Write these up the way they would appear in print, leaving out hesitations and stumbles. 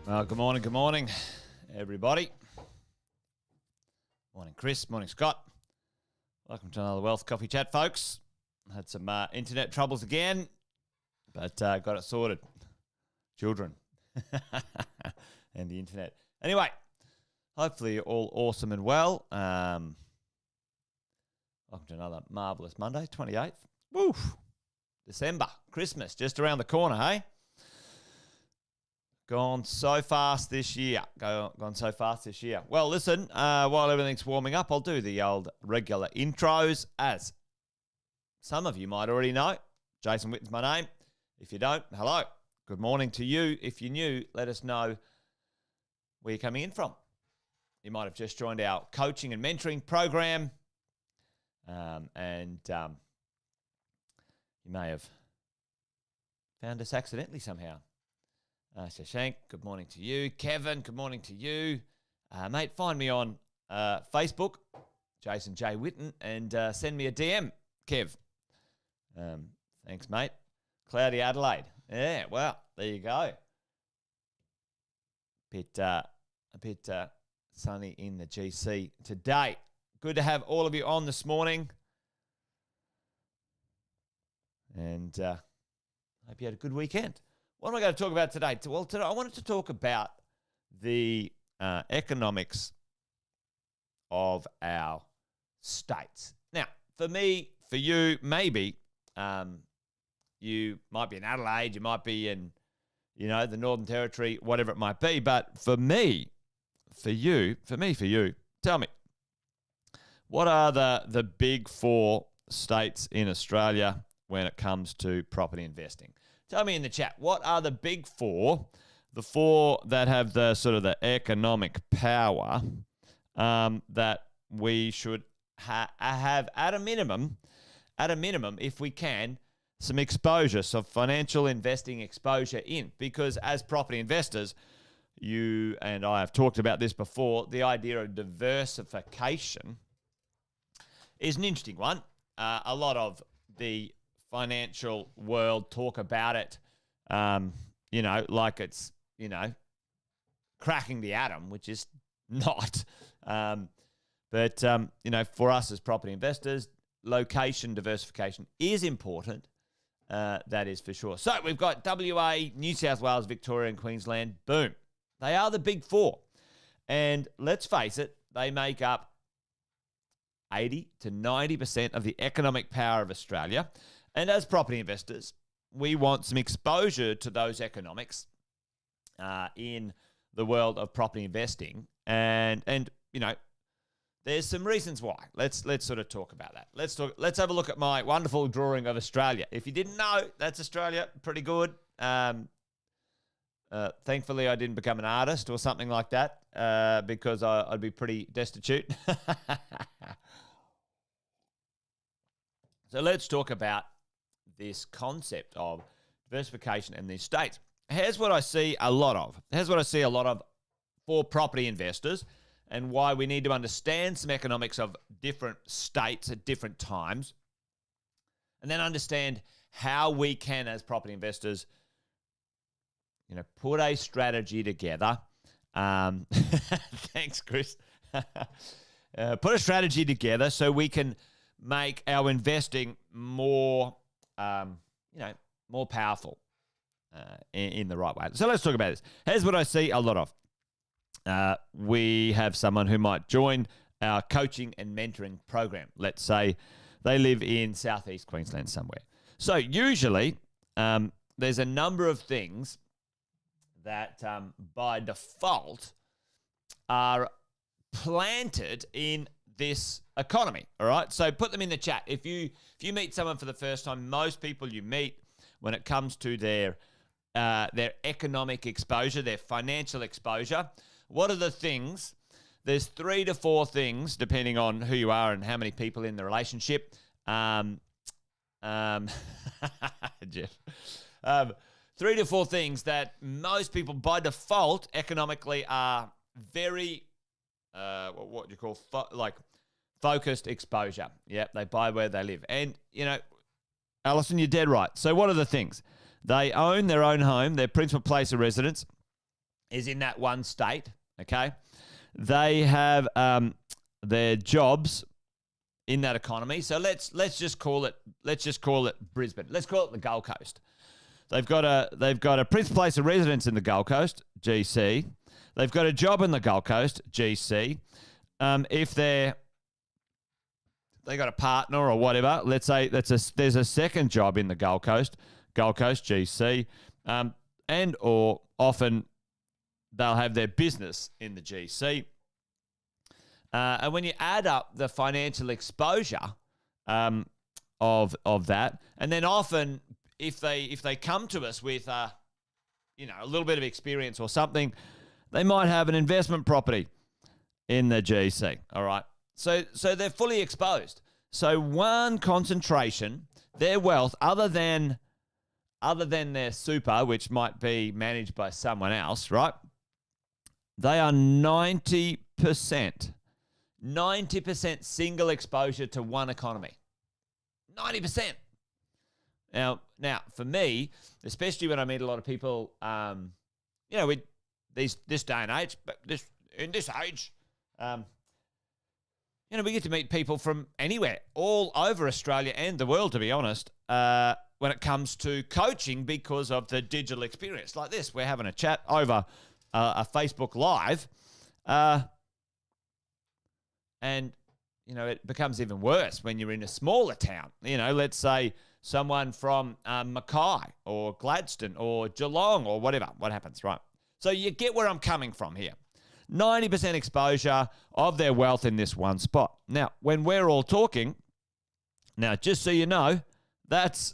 Well, good morning, everybody. Morning, Chris. Morning, Scott. Welcome to another Wealth Coffee Chat, folks. Had some internet troubles again, but got it sorted. Children and the internet. Anyway, hopefully you're all awesome and well. Welcome to another marvellous Monday, 28th. Woo! December, Christmas, just around the corner, hey? Gone so fast this year. Gone so fast this year. Well, listen, while everything's warming up, I'll do the old regular intros. As some of you might already know, Jason Witten's my name. If you don't, hello. Good morning to you. If you're new, let us know where you're coming in from. You might have just joined our coaching and mentoring program, and you may have found us accidentally somehow. Shashank, good morning to you. Kevin, good morning to you. Mate, find me on Facebook, Jason J. Witten, and send me a DM, Kev. Thanks, mate. Cloudy Adelaide. Yeah, well, there you go. A bit sunny in the GC today. Good to have all of you on this morning. And hope you had a good weekend. What am I going to talk about today? Well, today I wanted to talk about the economics of our states. Now, for me, for you, maybe you might be in Adelaide, you might be in, the Northern Territory, whatever it might be. But for me, for you, tell me, what are the big four states in Australia when it comes to property investing? Tell me in the chat, what are the big four, the four that have the sort of the economic power that we should have at a minimum, if we can, some exposure, some financial investing exposure in. Because as property investors, you and I have talked about this before, the idea of diversification is an interesting one. A lot of the financial world talk about it, like it's, cracking the atom, which is not. But for us as property investors, location diversification is important. That is for sure. So we've got WA, New South Wales, Victoria, and Queensland. Boom. They are the big four. And let's face it, they make up 80 to 90% of the economic power of Australia. And as property investors, we want some exposure to those economics in the world of property investing. And there's some reasons why. Let's sort of talk about that. Let's have a look at my wonderful drawing of Australia. If you didn't know, that's Australia. Pretty good. Thankfully, I didn't become an artist or something like that because I'd be pretty destitute. So let's talk about this concept of diversification in these states. Here's what I see a lot of for property investors and why we need to understand some economics of different states at different times, and then understand how we can, as property investors, put a strategy together. Thanks, Chris. Put a strategy together so we can make our investing more more powerful in the right way. So let's talk about this. Here's what I see a lot of. We have someone who might join our coaching and mentoring program. Let's say they live in southeast Queensland somewhere. So usually there's a number of things that by default are planted in this economy, all right? So put them in the chat. If you meet someone for the first time, most people you meet when it comes to their economic exposure, their financial exposure, what are the things? There's 3 to 4 things, depending on who you are and how many people in the relationship. Jeff. 3 to 4 things that most people by default economically are very what do you call focused exposure. Yep, they buy where they live. And, Alison, you're dead right. So what are the things? They own their own home, their principal place of residence is in that one state, okay? They have their jobs in that economy. So let's just call it Brisbane. Let's call it the Gold Coast. They've got a principal place of residence in the Gold Coast, GC. They've got a job in the Gold Coast, GC. If they got a partner or whatever, let's say there's a second job in the Gold Coast, GC, and or often they'll have their business in the GC. And when you add up the financial exposure of that, and then often if they come to us with a little bit of experience or something, they might have an investment property in the GC. All right, so they're fully exposed. So one concentration, their wealth, other than their super, which might be managed by someone else, right? They are 90% single exposure to one economy. 90%. Now, for me, especially when I meet a lot of people, with this day and age, but in this age, we get to meet people from anywhere, all over Australia and the world, to be honest, when it comes to coaching because of the digital experience. Like this, we're having a chat over a Facebook Live, and it becomes even worse when you're in a smaller town. Let's say someone from Mackay or Gladstone or Geelong or whatever. What happens, right? So you get where I'm coming from here. 90% exposure of their wealth in this one spot. Now, when we're all talking, just so you know, that's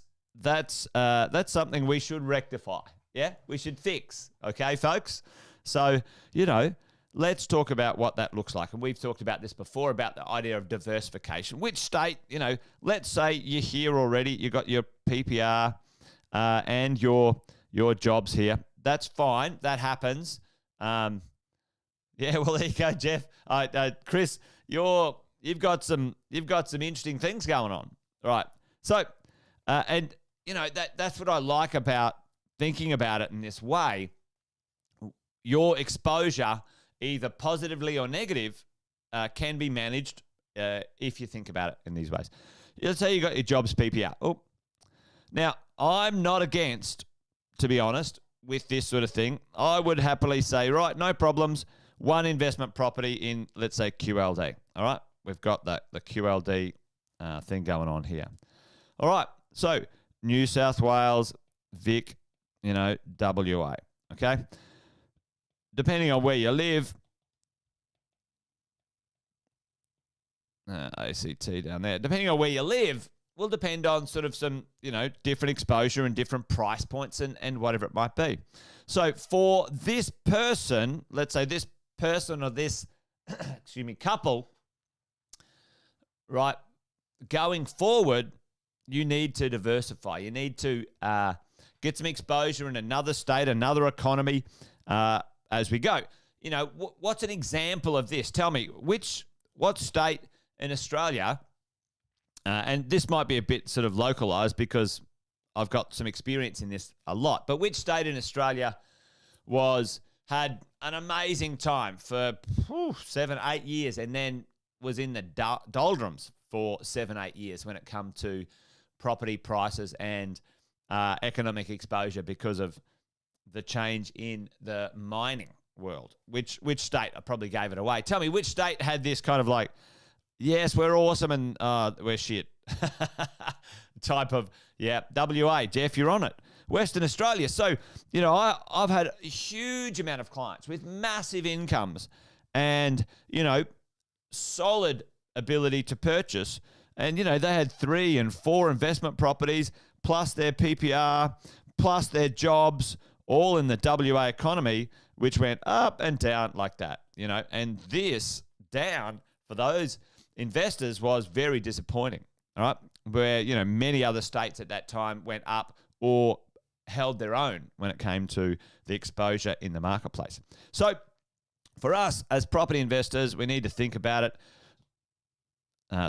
something we should rectify. Yeah, we should fix. Okay, folks. So let's talk about what that looks like. And we've talked about this before, about the idea of diversification. Which state, let's say you're here already, you've got your PPR and your jobs here. That's fine. That happens. Well, there you go, Jeff. Chris, you've got some interesting things going on. All right. So, that's what I like about thinking about it in this way. Your exposure, either positively or negative, can be managed if you think about it in these ways. Let's say you got your jobs PPR. Oh, now I'm not against, to be honest, with this sort of thing. I would happily say, right, no problems. One investment property in, let's say, QLD. All right, we've got the QLD thing going on here. All right, so New South Wales, Vic, WA. Okay. Depending on where you live, ACT down there, depending on where you live, will depend on sort of some, different exposure and different price points and whatever it might be. So for this person, let's say this person or this, couple, right, going forward, you need to diversify. You need to get some exposure in another state, another economy, as we go. What's an example of this? Tell me, what state in Australia, and this might be a bit sort of localized because I've got some experience in this a lot, but which state in Australia had an amazing time for 7-8 years and then was in the doldrums for 7-8 years when it come to property prices and economic exposure because of the change in the mining world? Which state? I probably gave it away. Tell me, which state had this kind of like, yes, we're awesome and we're shit type of, WA, Jeff, you're on it. Western Australia. So, I've had a huge amount of clients with massive incomes and, solid ability to purchase. And, they had 3 and 4 investment properties plus their PPR, plus their jobs, all in the WA economy, which went up and down like that, and this down for those investors was very disappointing, all right, where, many other states at that time went up or held their own when it came to the exposure in the marketplace. So for us as property investors, we need to think about it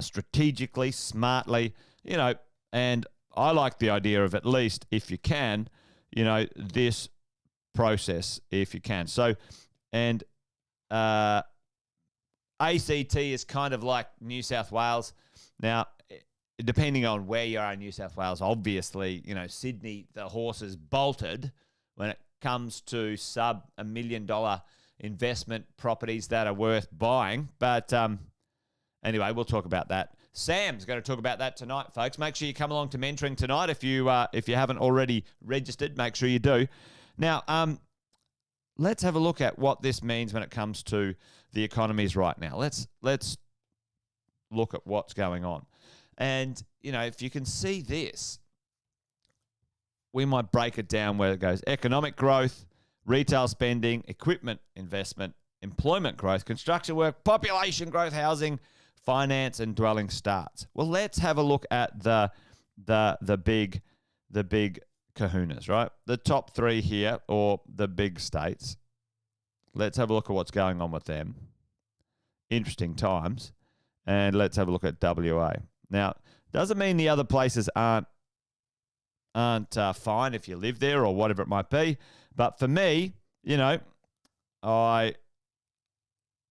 strategically, smartly, and I like the idea of, at least if you can, this process if you can. So, and ACT is kind of like New South Wales. Now, depending on where you are in New South Wales, obviously, Sydney, the horses bolted when it comes to sub $1 million investment properties that are worth buying. But anyway, we'll talk about that. Sam's going to talk about that tonight, folks. Make sure you come along to mentoring tonight. If you haven't already registered, make sure you do. Now, let's have a look at what this means when it comes to the economies right now. Let's look at what's going on. And, if you can see this, we might break it down where it goes. Economic growth, retail spending, equipment investment, employment growth, construction work, population growth, housing, finance, and dwelling starts. Well, let's have a look at the big kahunas, right? The top three here, or the big states. Let's have a look at what's going on with them. Interesting times. And let's have a look at WA. Now, doesn't mean the other places aren't fine if you live there or whatever it might be. But for me,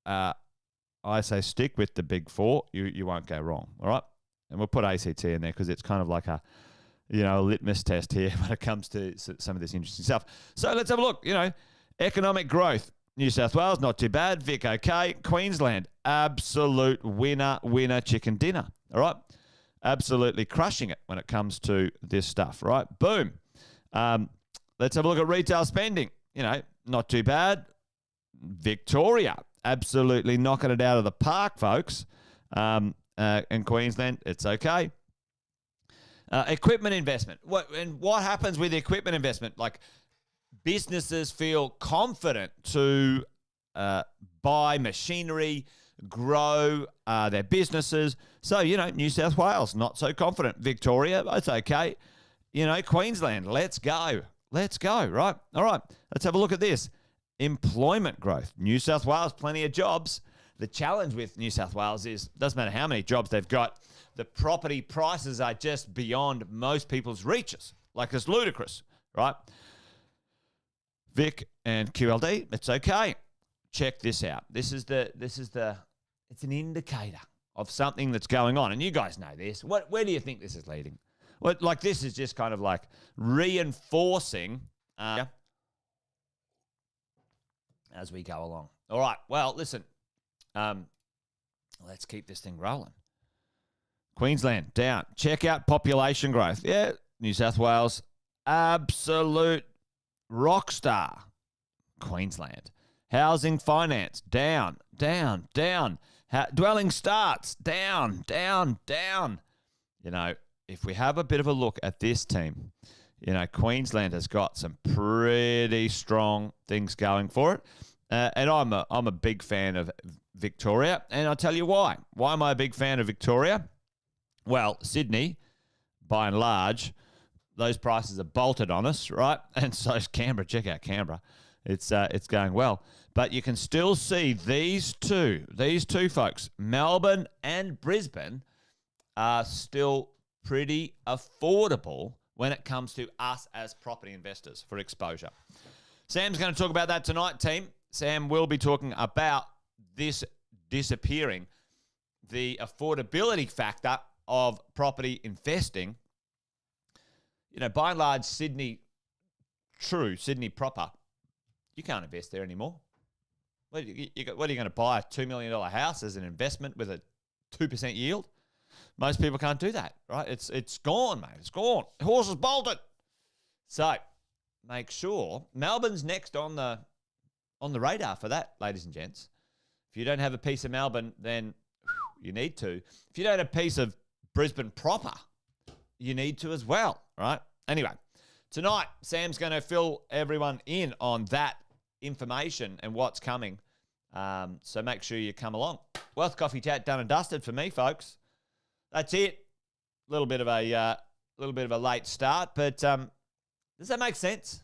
I say stick with the big four. You won't go wrong, all right? And we'll put ACT in there because it's kind of like a litmus test here when it comes to some of this interesting stuff. So let's have a look. Economic growth. New South Wales, not too bad. Vic, okay. Queensland, absolute winner, chicken dinner. All right? Absolutely crushing it when it comes to this stuff, right? Boom. Let's have a look at retail spending. Not too bad. Victoria, absolutely knocking it out of the park, folks. And Queensland, it's okay. Equipment investment. What happens with equipment investment? Like, businesses feel confident to buy machinery, grow their businesses. So, New South Wales, not so confident. Victoria, it's okay. Queensland, let's go. Let's go, right? All right, let's have a look at this. Employment growth. New South Wales, plenty of jobs. The challenge with New South Wales is, doesn't matter how many jobs they've got, the property prices are just beyond most people's reaches. Like, it's ludicrous, right? Vic and QLD, it's okay. Check this out. It's an indicator of something that's going on. And you guys know this. Where do you think this is leading? This is just kind of like reinforcing as we go along. All right. Well, listen, let's keep this thing rolling. Queensland, down. Check out population growth. Yeah, New South Wales, absolute rock star. Queensland. Housing finance, down. Dwelling starts, down. If we have a bit of a look at this team, Queensland has got some pretty strong things going for it. And I'm a big fan of Victoria, and I'll tell you why. Why am I a big fan of Victoria? Well, Sydney, by and large, those prices are bolted on us, right? And so is Canberra. Check out Canberra. It's going well. But you can still see these two folks, Melbourne and Brisbane, are still pretty affordable when it comes to us as property investors for exposure. Sam's going to talk about that tonight, team. Sam will be talking about this disappearing, the affordability factor of property investing. By and large, Sydney proper, you can't invest there anymore. What are you going to buy? A $2 million house as an investment with a 2% yield? Most people can't do that, right? It's gone, mate. It's gone. The horse is bolted. So make sure Melbourne's next on the radar for that, ladies and gents. If you don't have a piece of Melbourne, then you need to. If you don't have a piece of Brisbane proper, you need to as well, right? Anyway, tonight, Sam's going to fill everyone in on that information and what's coming. So make sure you come along. Wealth Coffee Chat done and dusted for me, folks. That's it. A little bit of a late start, but does that make sense?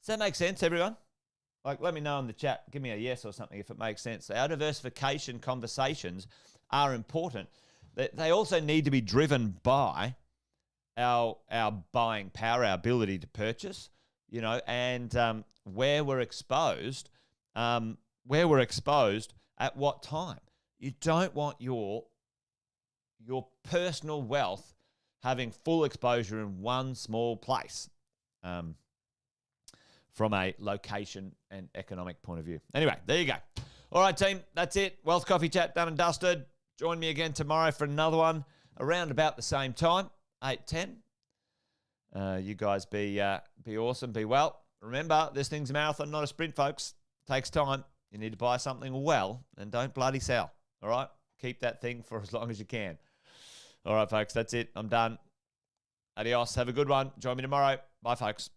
Does that make sense, everyone? Let me know in the chat. Give me a yes or something if it makes sense. Our diversification conversations are important. They also need to be driven by our buying power, our ability to purchase, and where we're exposed at what time. You don't want your personal wealth having full exposure in one small place from a location and economic point of view. Anyway, there you go. All right, team, that's it. Wealth Coffee Chat done and dusted. Join me again tomorrow for another one around about the same time, 8:10. You guys be awesome, be well. Remember, this thing's a marathon, not a sprint, folks. It takes time. You need to buy something well and don't bloody sell. All right? Keep that thing for as long as you can. All right, folks, that's it. I'm done. Adios. Have a good one. Join me tomorrow. Bye, folks.